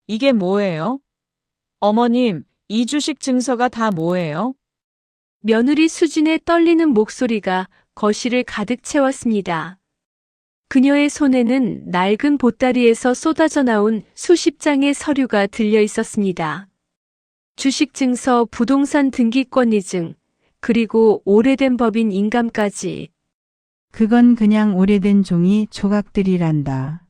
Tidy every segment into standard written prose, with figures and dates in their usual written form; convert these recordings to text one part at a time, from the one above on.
이게 뭐예요? 어머님, 이 주식 증서가 다 뭐예요? 며느리 수진의 떨리는 목소리가 거실을 가득 채웠습니다. 그녀의 손에는 낡은 보따리에서 쏟아져 나온 수십 장의 서류가 들려 있었습니다. 주식 증서, 부동산 등기권 이증, 그리고 오래된 법인 인감까지. 그건 그냥 오래된 종이 조각들이란다.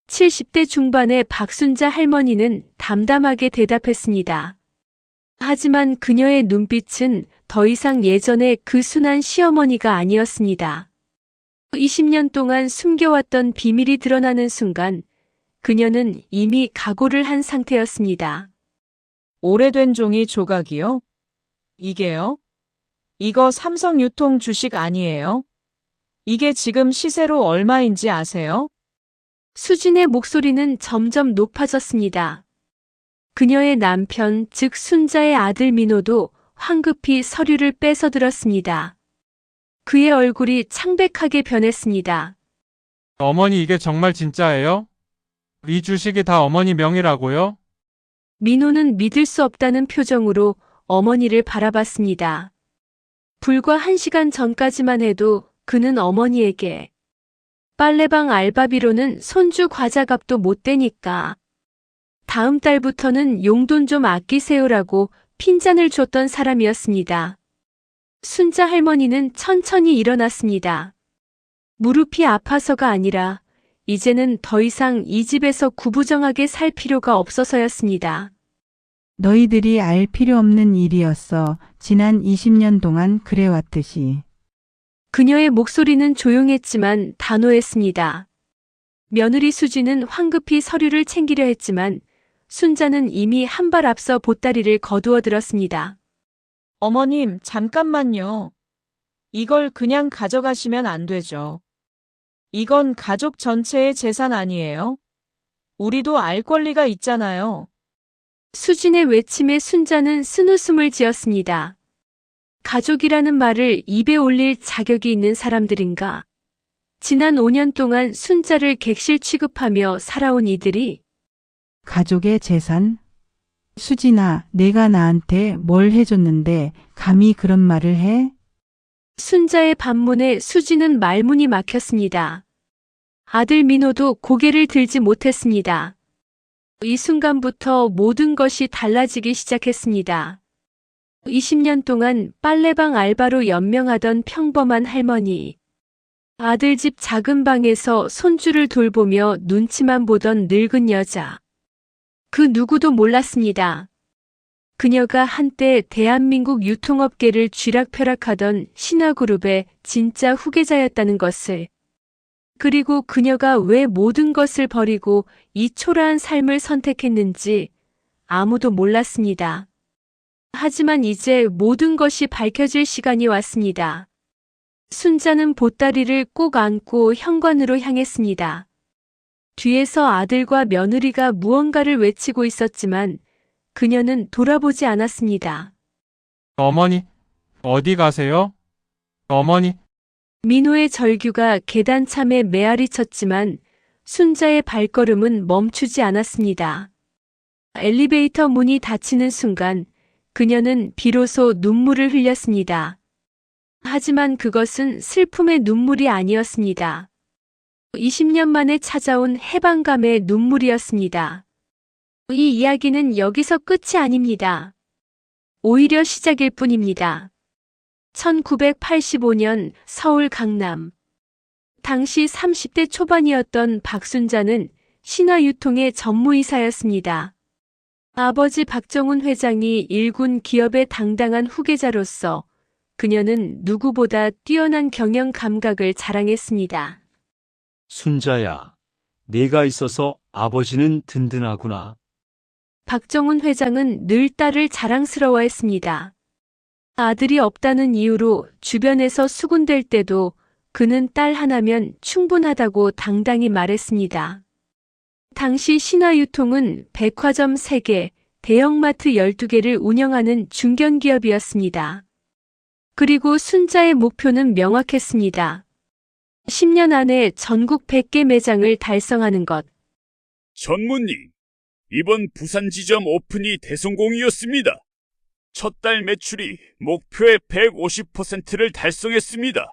70대 중반의 박순자 할머니는 담담하게 대답했습니다. 하지만 그녀의 눈빛은 더 이상 예전의 그 순한 시어머니가 아니었습니다. 20년 동안 숨겨왔던 비밀이 드러나는 순간 그녀는 이미 각오를 한 상태였습니다. 오래된 종이 조각이요? 이게요? 이거 삼성유통 주식 아니에요? 이게 지금 시세로 얼마인지 아세요? 수진의 목소리는 점점 높아졌습니다. 그녀의 남편, 즉 순자의 아들 민호도 황급히 서류를 뺏어들었습니다. 그의 얼굴이 창백하게 변했습니다. 어머니 이게 정말 진짜예요? 이 주식이 다 어머니 명의라고요? 민호는 믿을 수 없다는 표정으로 어머니를 바라봤습니다. 불과 1시간 전까지만 해도 그는 어머니에게 빨래방 알바비로는 손주 과자값도 못 대니까 다음 달부터는 용돈 좀 아끼세요라고 핀잔을 줬던 사람이었습니다. 순자 할머니는 천천히 일어났습니다. 무릎이 아파서가 아니라 이제는 더 이상 이 집에서 구부정하게 살 필요가 없어서였습니다. 너희들이 알 필요 없는 일이었어. 지난 20년 동안 그래왔듯이. 그녀의 목소리는 조용했지만 단호했습니다. 며느리 수지는 황급히 서류를 챙기려 했지만 순자는 이미 한 발 앞서 보따리를 거두어 들었습니다. 어머님, 잠깐만요. 이걸 그냥 가져가시면 안 되죠. 이건 가족 전체의 재산 아니에요? 우리도 알 권리가 있잖아요. 수진의 외침에 순자는 쓴웃음을 지었습니다. 가족이라는 말을 입에 올릴 자격이 있는 사람들인가? 지난 5년 동안 순자를 객실 취급하며 살아온 이들이 가족의 재산? 수진아, 내가 나한테 뭘 해줬는데 감히 그런 말을 해? 순자의 반문에 수지는 말문이 막혔습니다. 아들 민호도 고개를 들지 못했습니다. 이 순간부터 모든 것이 달라지기 시작했습니다. 20년 동안 빨래방 알바로 연명하던 평범한 할머니. 아들 집 작은 방에서 손주를 돌보며 눈치만 보던 늙은 여자. 그 누구도 몰랐습니다. 그녀가 한때 대한민국 유통업계를 쥐락펴락하던 신화그룹의 진짜 후계자였다는 것을. 그리고 그녀가 왜 모든 것을 버리고 이 초라한 삶을 선택했는지 아무도 몰랐습니다. 하지만 이제 모든 것이 밝혀질 시간이 왔습니다. 순자는 보따리를 꼭 안고 현관으로 향했습니다. 뒤에서 아들과 며느리가 무언가를 외치고 있었지만 그녀는 돌아보지 않았습니다. 어머니, 어디 가세요? 어머니, 민호의 절규가 계단참에 메아리 쳤지만 순자의 발걸음은 멈추지 않았습니다. 엘리베이터 문이 닫히는 순간 그녀는 비로소 눈물을 흘렸습니다. 하지만 그것은 슬픔의 눈물이 아니었습니다. 20년 만에 찾아온 해방감의 눈물이었습니다. 이 이야기는 여기서 끝이 아닙니다. 오히려 시작일 뿐입니다. 1985년 서울 강남. 당시 30대 초반이었던 박순자는 신화유통의 전무이사였습니다. 아버지 박정훈 회장이 일군 기업의 당당한 후계자로서 그녀는 누구보다 뛰어난 경영 감각을 자랑했습니다. 순자야, 네가 있어서 아버지는 든든하구나. 박정훈 회장은 늘 딸을 자랑스러워했습니다. 아들이 없다는 이유로 주변에서 수군댈 때도 그는 딸 하나면 충분하다고 당당히 말했습니다. 당시 신화유통은 백화점 3개, 대형마트 12개를 운영하는 중견기업이었습니다. 그리고 순자의 목표는 명확했습니다. 10년 안에 전국 100개 매장을 달성하는 것. 전무님, 이번 부산 지점 오픈이 대성공이었습니다. 첫 달 매출이 목표의 150%를 달성했습니다.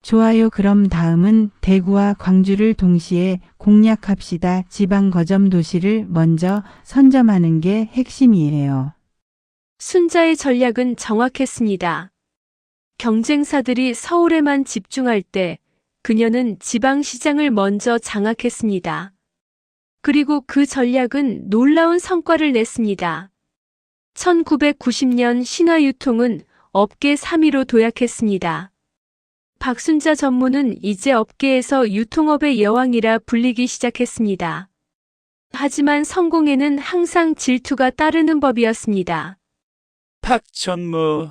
좋아요. 그럼 다음은 대구와 광주를 동시에 공략합시다. 지방 거점 도시를 먼저 선점하는 게 핵심이에요. 순자의 전략은 정확했습니다. 경쟁사들이 서울에만 집중할 때 그녀는 지방시장을 먼저 장악했습니다. 그리고 그 전략은 놀라운 성과를 냈습니다. 1990년 신화유통은 업계 3위로 도약했습니다. 박순자 전무는 이제 업계에서 유통업의 여왕이라 불리기 시작했습니다. 하지만 성공에는 항상 질투가 따르는 법이었습니다. 박 전무,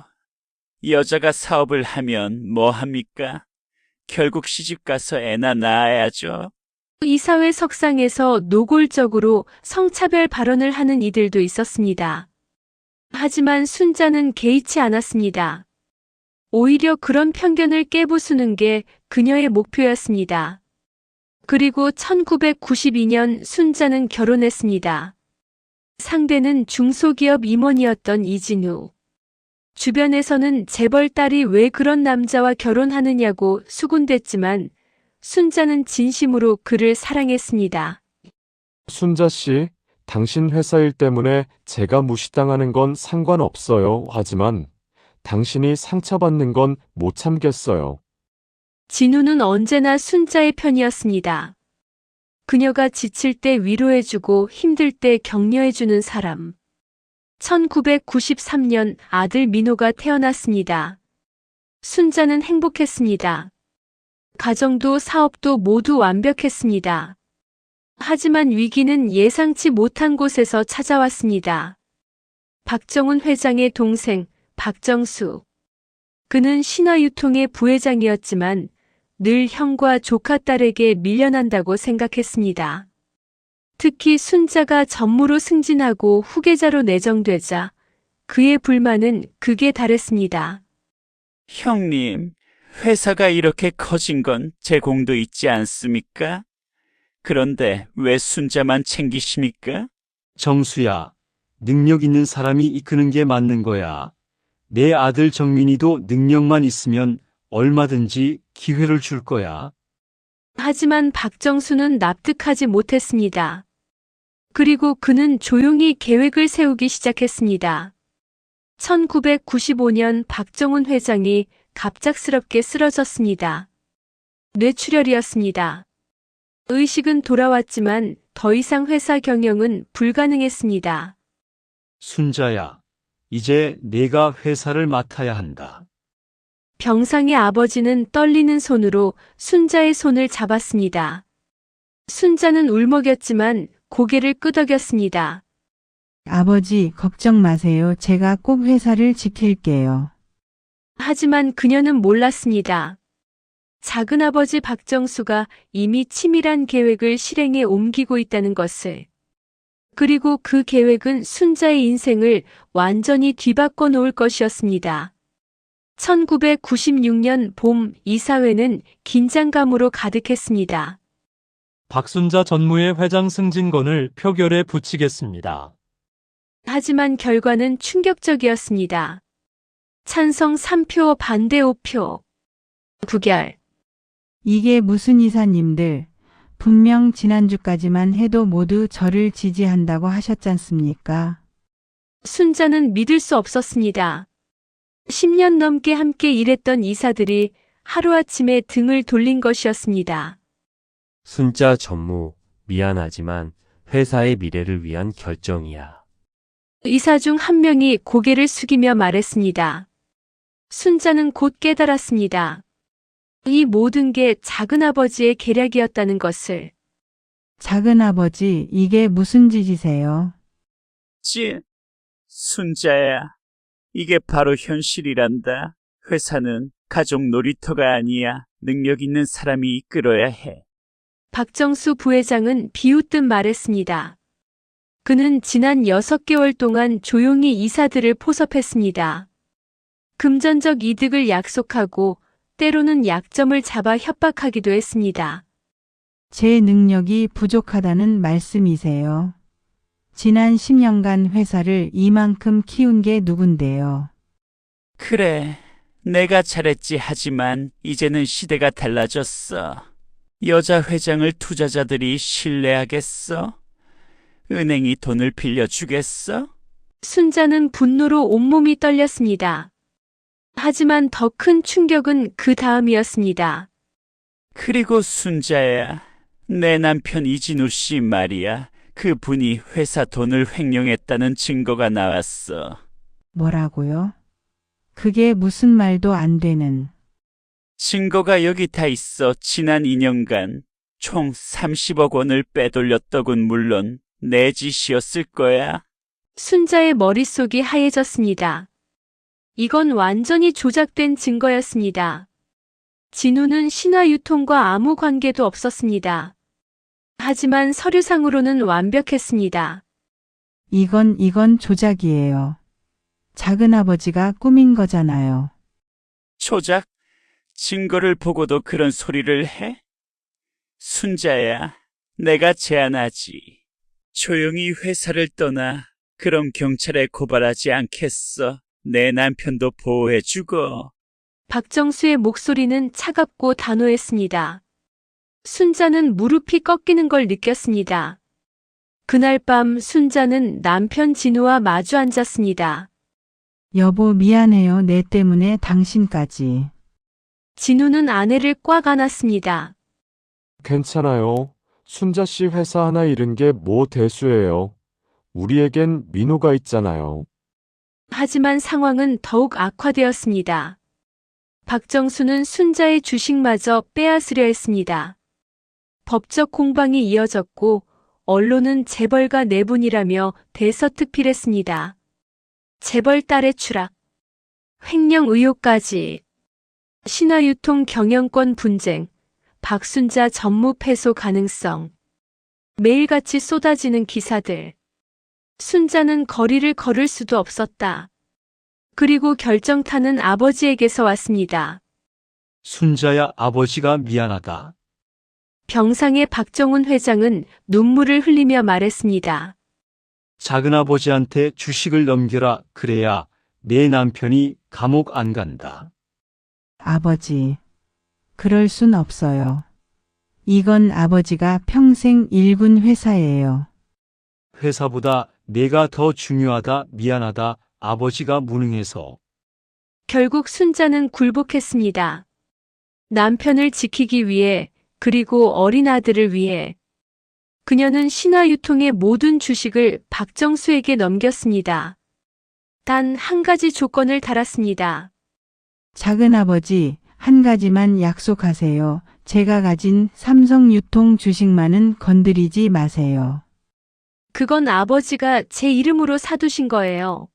여자가 사업을 하면 뭐 합니까? 결국 시집가서 애나 낳아야죠. 이사회 석상에서 노골적으로 성차별 발언을 하는 이들도 있었습니다. 하지만 순자는 개의치 않았습니다. 오히려 그런 편견을 깨부수는 게 그녀의 목표였습니다. 그리고 1992년 순자는 결혼했습니다. 상대는 중소기업 임원이었던 이진우. 주변에서는 재벌 딸이 왜 그런 남자와 결혼하느냐고 수군댔지만 순자는 진심으로 그를 사랑했습니다. 순자 씨, 당신 회사 일 때문에 제가 무시당하는 건 상관없어요. 하지만 당신이 상처받는 건 못 참겠어요. 진우는 언제나 순자의 편이었습니다. 그녀가 지칠 때 위로해주고 힘들 때 격려해주는 사람. 1993년 아들 민호가 태어났습니다. 순자는 행복했습니다. 가정도 사업도 모두 완벽했습니다. 하지만 위기는 예상치 못한 곳에서 찾아왔습니다. 박정훈 회장의 동생 박정수. 그는 신화유통의 부회장이었지만 늘 형과 조카 딸에게 밀려난다고 생각했습니다. 특히 순자가 전무로 승진하고 후계자로 내정되자 그의 불만은 극에 달했습니다. 형님, 회사가 이렇게 커진 건 제 공도 있지 않습니까? 그런데 왜 순자만 챙기십니까? 정수야, 능력 있는 사람이 이끄는 게 맞는 거야. 내 아들 정민이도 능력만 있으면 얼마든지 기회를 줄 거야. 하지만 박정수는 납득하지 못했습니다. 그리고 그는 조용히 계획을 세우기 시작했습니다. 1995년 박정훈 회장이 갑작스럽게 쓰러졌습니다. 뇌출혈이었습니다. 의식은 돌아왔지만 더 이상 회사 경영은 불가능했습니다. 순자야, 이제 내가 회사를 맡아야 한다. 병상의 아버지는 떨리는 손으로 순자의 손을 잡았습니다. 순자는 울먹였지만 고개를 끄덕였습니다. 아버지, 걱정 마세요. 제가 꼭 회사를 지킬게요. 하지만 그녀는 몰랐습니다. 작은아버지 박정수가 이미 치밀한 계획을 실행에 옮기고 있다는 것을. 그리고 그 계획은 순자의 인생을 완전히 뒤바꿔 놓을 것이었습니다. 1996년 봄 이사회는 긴장감으로 가득했습니다. 박순자 전무의 회장 승진권을 표결에 붙이겠습니다. 하지만 결과는 충격적이었습니다. 찬성 3표, 반대 5표. 부결. 이게 무슨 이사님들. 분명 지난주까지만 해도 모두 저를 지지한다고 하셨잖습니까? 순자는 믿을 수 없었습니다. 10년 넘게 함께 일했던 이사들이 하루아침에 등을 돌린 것이었습니다. 순자 전무, 미안하지만 회사의 미래를 위한 결정이야. 이사 중 한 명이 고개를 숙이며 말했습니다. 순자는 곧 깨달았습니다. 이 모든 게 작은아버지의 계략이었다는 것을. 작은아버지, 이게 무슨 짓이세요? 순자야, 이게 바로 현실이란다. 회사는 가족 놀이터가 아니야. 능력 있는 사람이 이끌어야 해. 박정수 부회장은 비웃듯 말했습니다. 그는 지난 6개월 동안 조용히 이사들을 포섭했습니다. 금전적 이득을 약속하고 때로는 약점을 잡아 협박하기도 했습니다. 제 능력이 부족하다는 말씀이세요. 지난 10년간 회사를 이만큼 키운 게 누군데요. 그래, 내가 잘했지. 하지만 이제는 시대가 달라졌어. 여자 회장을 투자자들이 신뢰하겠어? 은행이 돈을 빌려주겠어? 순자는 분노로 온몸이 떨렸습니다. 하지만 더 큰 충격은 그 다음이었습니다. 그리고 순자야, 내 남편 이진우 씨 말이야. 그분이 회사 돈을 횡령했다는 증거가 나왔어. 뭐라고요? 그게 무슨 말도 안 되는. 증거가 여기 다 있어. 지난 2년간 총 30억 원을 빼돌렸더군. 물론 내 짓이었을 거야. 순자의 머릿속이 하얘졌습니다. 이건 완전히 조작된 증거였습니다. 진우는 신화유통과 아무 관계도 없었습니다. 하지만 서류상으로는 완벽했습니다. 이건 조작이에요. 작은아버지가 꾸민 거잖아요. 조작? 증거를 보고도 그런 소리를 해? 순자야, 내가 제안하지. 조용히 회사를 떠나. 그럼 경찰에 고발하지 않겠어. 내 남편도 보호해주고. 박정수의 목소리는 차갑고 단호했습니다. 순자는 무릎이 꺾이는 걸 느꼈습니다. 그날 밤 순자는 남편 진우와 마주 앉았습니다. 여보, 미안해요. 내 때문에 당신까지. 진우는 아내를 꽉 안았습니다. 괜찮아요. 순자 씨 회사 하나 잃은 게 뭐 대수예요. 우리에겐 민호가 있잖아요. 하지만 상황은 더욱 악화되었습니다. 박정수는 순자의 주식마저 빼앗으려 했습니다. 법적 공방이 이어졌고 언론은 재벌가 내분이라며 대서특필했습니다. 재벌 딸의 추락, 횡령 의혹까지, 신화유통 경영권 분쟁, 박순자 전무 패소 가능성, 매일같이 쏟아지는 기사들. 순자는 거리를 걸을 수도 없었다. 그리고 결정타는 아버지에게서 왔습니다. 순자야, 아버지가 미안하다. 병상의 박정훈 회장은 눈물을 흘리며 말했습니다. 작은아버지한테 주식을 넘겨라. 그래야 내 남편이 감옥 안 간다. 아버지, 그럴 순 없어요. 이건 아버지가 평생 일군 회사예요. 회사보다 내가 더 중요하다. 미안하다. 아버지가 무능해서. 결국 순자는 굴복했습니다. 남편을 지키기 위해, 그리고 어린 아들을 위해. 그녀는 신화유통의 모든 주식을 박정수에게 넘겼습니다. 단 한 가지 조건을 달았습니다. 작은아버지, 한 가지만 약속하세요. 제가 가진 삼성유통 주식만은 건드리지 마세요. 그건 아버지가 제 이름으로 사두신 거예요.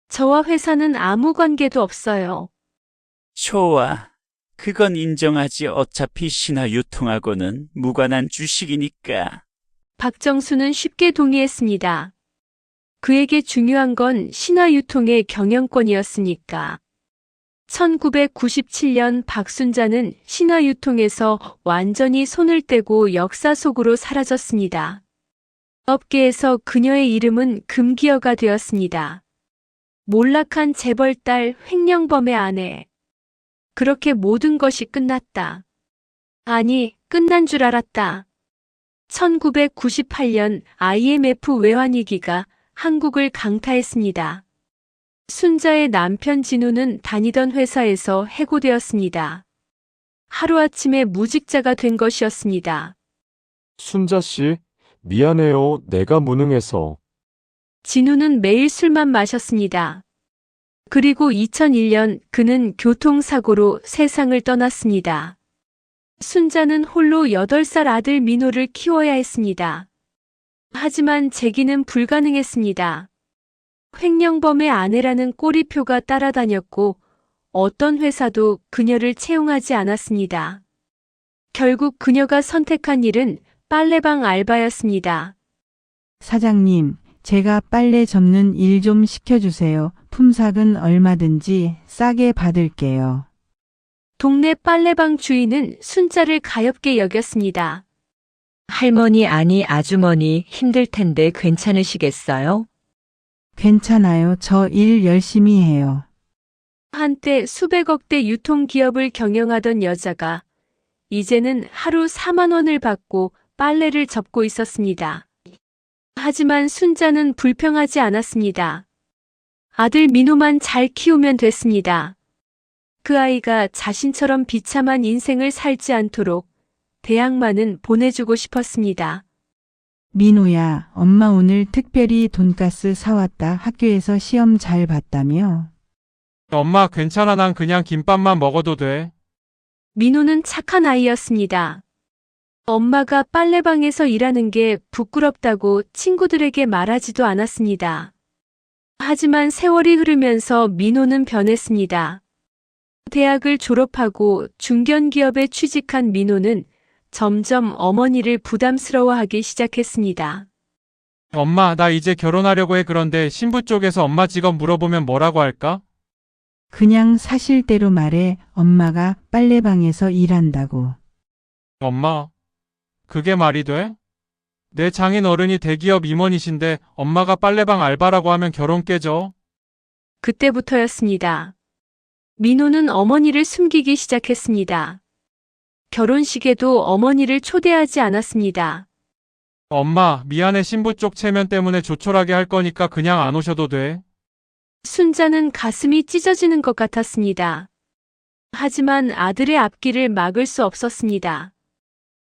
저와 회사는 아무 관계도 없어요. 좋아. 그건 인정하지. 어차피 신화유통하고는 무관한 주식이니까. 박정수는 쉽게 동의했습니다. 그에게 중요한 건 신화유통의 경영권이었으니까. 1997년 박순자는 신화유통에서 완전히 손을 떼고 역사 속으로 사라졌습니다. 업계에서 그녀의 이름은 금기어가 되었습니다. 몰락한 재벌딸, 횡령범의 아내. 그렇게 모든 것이 끝났다. 아니, 끝난 줄 알았다. 1998년 IMF 외환위기가 한국을 강타했습니다. 순자의 남편 진우는 다니던 회사에서 해고되었습니다. 하루아침에 무직자가 된 것이었습니다. 순자 씨, 미안해요. 내가 무능해서. 진우는 매일 술만 마셨습니다. 그리고 2001년 그는 교통사고로 세상을 떠났습니다. 순자는 홀로 8살 아들 민호를 키워야 했습니다. 하지만 재기는 불가능했습니다. 횡령범의 아내라는 꼬리표가 따라다녔고 어떤 회사도 그녀를 채용하지 않았습니다. 결국 그녀가 선택한 일은 빨래방 알바였습니다. 사장님, 제가 빨래 접는 일 좀 시켜주세요. 품삯은 얼마든지 싸게 받을게요. 동네 빨래방 주인은 순자를 가엾게 여겼습니다. 할머니 아니 아주머니 힘들 텐데 괜찮으시겠어요? 괜찮아요. 저 일 열심히 해요. 한때 수백억대 유통기업을 경영하던 여자가 이제는 하루 4만 원을 받고 빨래를 접고 있었습니다. 하지만 순자는 불평하지 않았습니다. 아들 민호만 잘 키우면 됐습니다. 그 아이가 자신처럼 비참한 인생을 살지 않도록 대학만은 보내주고 싶었습니다. 민호야, 엄마 오늘 특별히 돈가스 사왔다. 학교에서 시험 잘 봤다며? 엄마 괜찮아 난 그냥 김밥만 먹어도 돼. 민호는 착한 아이였습니다. 엄마가 빨래방에서 일하는 게 부끄럽다고 친구들에게 말하지도 않았습니다. 하지만 세월이 흐르면서 민호는 변했습니다. 대학을 졸업하고 중견기업에 취직한 민호는 점점 어머니를 부담스러워하기 시작했습니다. 엄마 나 이제 결혼하려고 해. 그런데 신부 쪽에서 엄마 직업 물어보면 뭐라고 할까? 그냥 사실대로 말해. 엄마가 빨래방에서 일한다고. 엄마, 그게 말이 돼? 내 장인 어른이 대기업 임원이신데 엄마가 빨래방 알바라고 하면 결혼 깨져. 그때부터였습니다. 민호는 어머니를 숨기기 시작했습니다. 결혼식에도 어머니를 초대하지 않았습니다. 엄마, 미안해. 신부 쪽 체면 때문에 조촐하게 할 거니까 그냥 안 오셔도 돼. 순자는 가슴이 찢어지는 것 같았습니다. 하지만 아들의 앞길을 막을 수 없었습니다.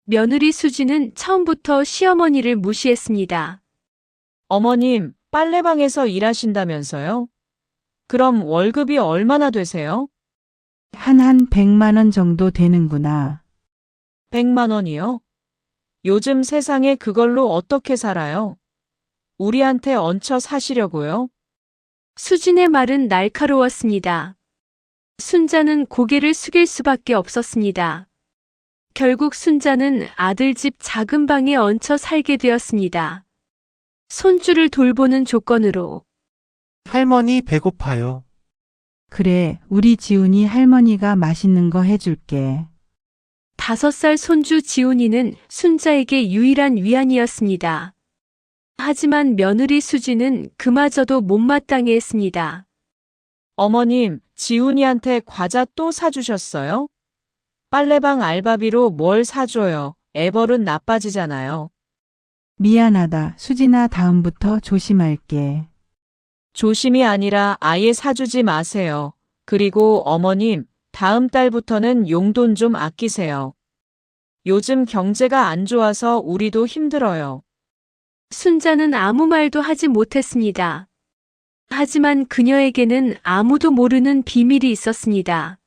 며느리 수지는 처음부터 시어머니를 무시했습니다. 어머님, 빨래방에서 일하신다면서요? 그럼 월급이 얼마나 되세요? 한 100만 원 정도 되는구나. 100만 원이요? 요즘 세상에 그걸로 어떻게 살아요? 우리한테 얹혀 사시려고요? 수진의 말은 날카로웠습니다. 순자는 고개를 숙일 수밖에 없었습니다. 결국 순자는 아들 집 작은 방에 얹혀 살게 되었습니다. 손주를 돌보는 조건으로. 할머니 배고파요. 그래, 우리 지훈이 할머니가 맛있는 거 해줄게. 5살 손주 지훈이는 순자에게 유일한 위안이었습니다. 하지만 며느리 수지는 그마저도 못마땅해 했습니다. 어머님, 지훈이한테 과자 또 사주셨어요? 빨래방 알바비로 뭘 사줘요? 애벌은 나빠지잖아요. 미안하다. 수진아, 다음부터 조심할게. 조심이 아니라 아예 사주지 마세요. 그리고 어머님, 다음 달부터는 용돈 좀 아끼세요. 요즘 경제가 안 좋아서 우리도 힘들어요. 순자는 아무 말도 하지 못했습니다. 하지만 그녀에게는 아무도 모르는 비밀이 있었습니다.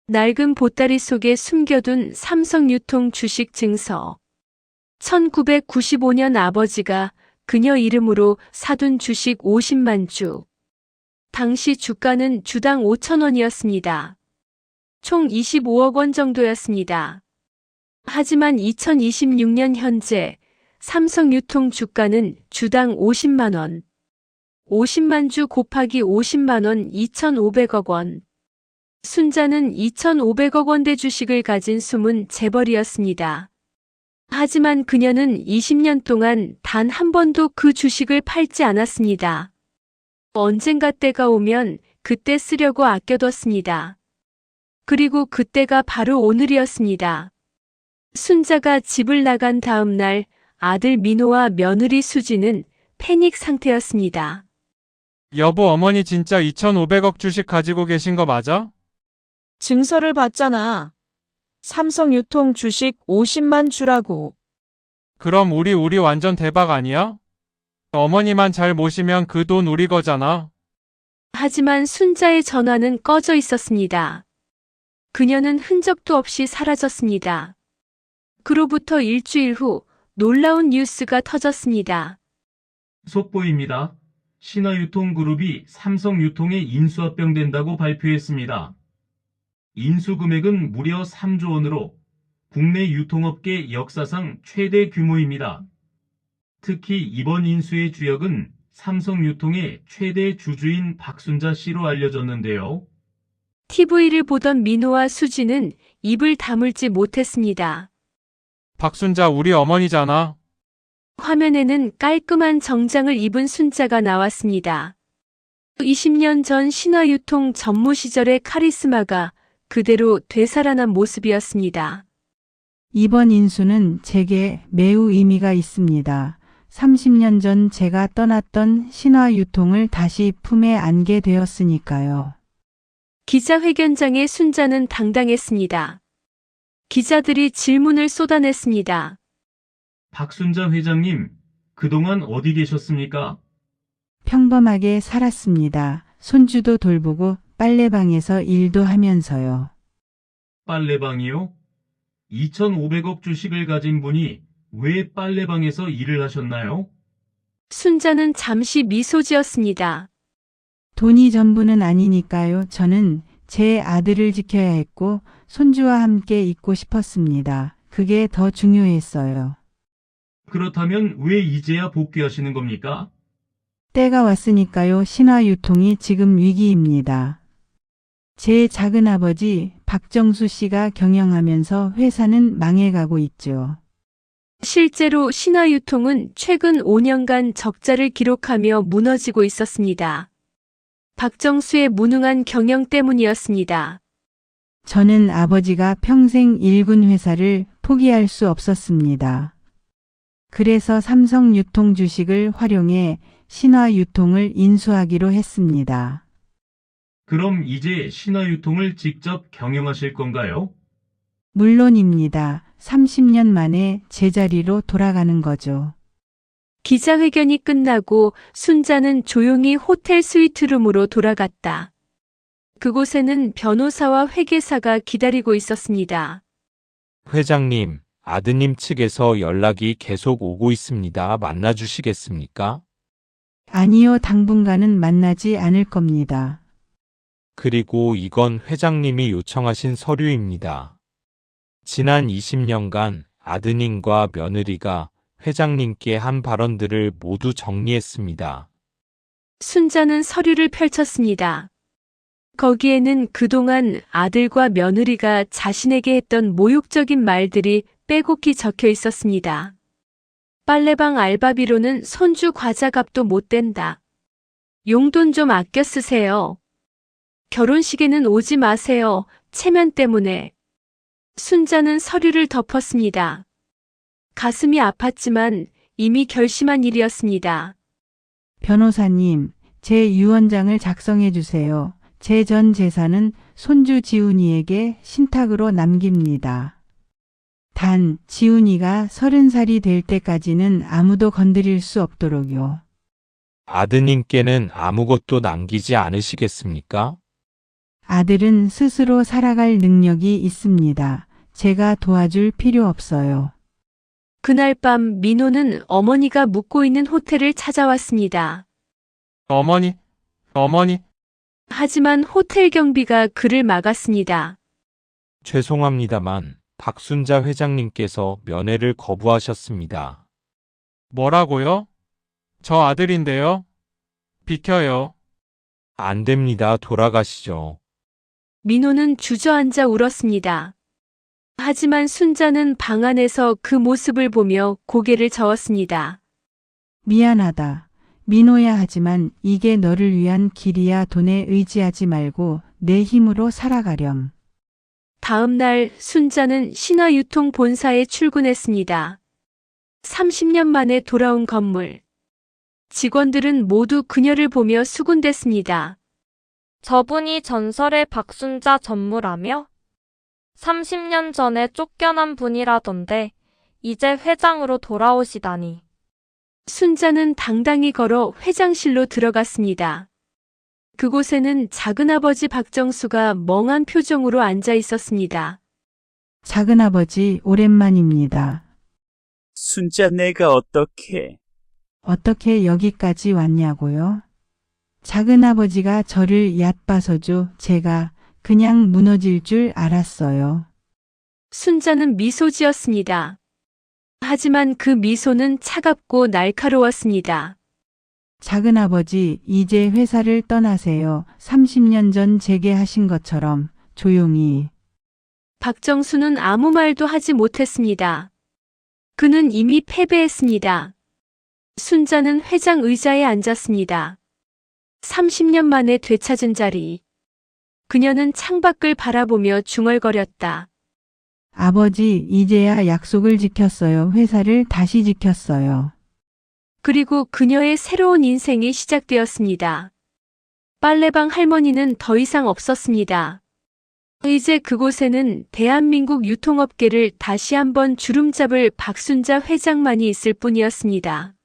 낡은 보따리 속에 숨겨둔 삼성유통 주식 증서. 1995년 아버지가 그녀 이름으로 사둔 주식 50만 주. 당시 주가는 주당 5천 원이었습니다. 총 25억 원 정도였습니다. 하지만 2026년 현재 삼성유통 주가는 주당 50만 원. 50만 주 곱하기 50만 원 2,500억 원. 순자는 2,500억 원대 주식을 가진 숨은 재벌이었습니다. 하지만 그녀는 20년 동안 단 한 번도 그 주식을 팔지 않았습니다. 언젠가 때가 오면 그때 쓰려고 아껴뒀습니다. 그리고 그때가 바로 오늘이었습니다. 순자가 집을 나간 다음 날 아들 민호와 며느리 수지는 패닉 상태였습니다. 여보, 어머니 진짜 2,500억 주식 가지고 계신 거 맞아? 증서를 봤잖아. 삼성유통 주식 50만 주라고. 그럼 우리 완전 대박 아니야? 어머니만 잘 모시면 그 돈 우리 거잖아. 하지만 순자의 전화는 꺼져 있었습니다. 그녀는 흔적도 없이 사라졌습니다. 그로부터 일주일 후 놀라운 뉴스가 터졌습니다. 속보입니다. 신화유통그룹이 삼성유통에 인수합병된다고 발표했습니다. 인수금액은 무려 3조 원으로 국내 유통업계 역사상 최대 규모입니다. 특히 이번 인수의 주역은 삼성유통의 최대 주주인 박순자 씨로 알려졌는데요. TV를 보던 민호와 수지는 입을 다물지 못했습니다. 박순자 우리 어머니잖아. 화면에는 깔끔한 정장을 입은 순자가 나왔습니다. 20년 전 신화유통 전무 시절의 카리스마가 그대로 되살아난 모습이었습니다. 이번 인수는 제게 매우 의미가 있습니다. 30년 전 제가 떠났던 신화유통을 다시 품에 안게 되었으니까요. 기자회견장에 순자는 당당했습니다. 기자들이 질문을 쏟아냈습니다. 박순자 회장님, 그동안 어디 계셨습니까? 평범하게 살았습니다. 손주도 돌보고 빨래방에서 일도 하면서요. 빨래방이요? 2,500억 주식을 가진 분이 왜 빨래방에서 일을 하셨나요? 순자는 잠시 미소 지었습니다. 돈이 전부는 아니니까요. 저는 제 아들을 지켜야 했고 손주와 함께 있고 싶었습니다. 그게 더 중요했어요. 그렇다면 왜 이제야 복귀하시는 겁니까? 때가 왔으니까요. 신화유통이 지금 위기입니다. 제 작은아버지 박정수 씨가 경영하면서 회사는 망해가고 있죠. 실제로 신화유통은 최근 5년간 적자를 기록하며 무너지고 있었습니다. 박정수의 무능한 경영 때문이었습니다. 저는 아버지가 평생 일군 회사를 포기할 수 없었습니다. 그래서 삼성유통 주식을 활용해 신화유통을 인수하기로 했습니다. 그럼 이제 신화유통을 직접 경영하실 건가요? 물론입니다. 30년 만에 제자리로 돌아가는 거죠. 기자회견이 끝나고 순자는 조용히 호텔 스위트룸으로 돌아갔다. 그곳에는 변호사와 회계사가 기다리고 있었습니다. 회장님, 아드님 측에서 연락이 계속 오고 있습니다. 만나주시겠습니까? 아니요, 당분간은 만나지 않을 겁니다. 그리고 이건 회장님이 요청하신 서류입니다. 지난 20년간 아드님과 며느리가 회장님께 한 발언들을 모두 정리했습니다. 순자는 서류를 펼쳤습니다. 거기에는 그동안 아들과 며느리가 자신에게 했던 모욕적인 말들이 빼곡히 적혀 있었습니다. 빨래방 알바비로는 손주 과자값도 못 된다. 용돈 좀 아껴 쓰세요. 결혼식에는 오지 마세요. 체면 때문에. 순자는 서류를 덮었습니다. 가슴이 아팠지만 이미 결심한 일이었습니다. 변호사님, 제 유언장을 작성해 주세요. 제 전 재산은 손주 지훈이에게 신탁으로 남깁니다. 단, 지훈이가 30살이 될 때까지는 아무도 건드릴 수 없도록요. 아드님께는 아무것도 남기지 않으시겠습니까? 아들은 스스로 살아갈 능력이 있습니다. 제가 도와줄 필요 없어요. 그날 밤 민호는 어머니가 묵고 있는 호텔을 찾아왔습니다. 어머니. 하지만 호텔 경비가 그를 막았습니다. 죄송합니다만 박순자 회장님께서 면회를 거부하셨습니다. 뭐라고요? 저 아들인데요. 비켜요. 안 됩니다. 돌아가시죠. 민호는 주저앉아 울었습니다. 하지만 순자는 방 안에서 그 모습을 보며 고개를 저었습니다. 미안하다. 민호야 하지만 이게 너를 위한 길이야. 돈에 의지하지 말고 내 힘으로 살아가렴. 다음 날 순자는 신화유통 본사에 출근했습니다. 30년 만에 돌아온 건물. 직원들은 모두 그녀를 보며 수군댔습니다. 저분이 전설의 박순자 전무라며? 30년 전에 쫓겨난 분이라던데 이제 회장으로 돌아오시다니. 순자는 당당히 걸어 회장실로 들어갔습니다. 그곳에는 작은아버지 박정수가 멍한 표정으로 앉아 있었습니다. 작은아버지, 오랜만입니다. 순자 내가 어떻게 여기까지 왔냐고요? 작은아버지가 저를 얕봐서죠. 제가 그냥 무너질 줄 알았어요. 순자는 미소 지었습니다. 하지만 그 미소는 차갑고 날카로웠습니다. 작은아버지, 이제 회사를 떠나세요. 30년 전 제게 하신 것처럼 조용히. 박정수는 아무 말도 하지 못했습니다. 그는 이미 패배했습니다. 순자는 회장 의자에 앉았습니다. 30년 만에 되찾은 자리. 그녀는 창밖을 바라보며 중얼거렸다. 아버지, 이제야 약속을 지켰어요. 회사를 다시 지켰어요. 그리고 그녀의 새로운 인생이 시작되었습니다. 빨래방 할머니는 더 이상 없었습니다. 이제 그곳에는 대한민국 유통업계를 다시 한번 주름잡을 박순자 회장만이 있을 뿐이었습니다.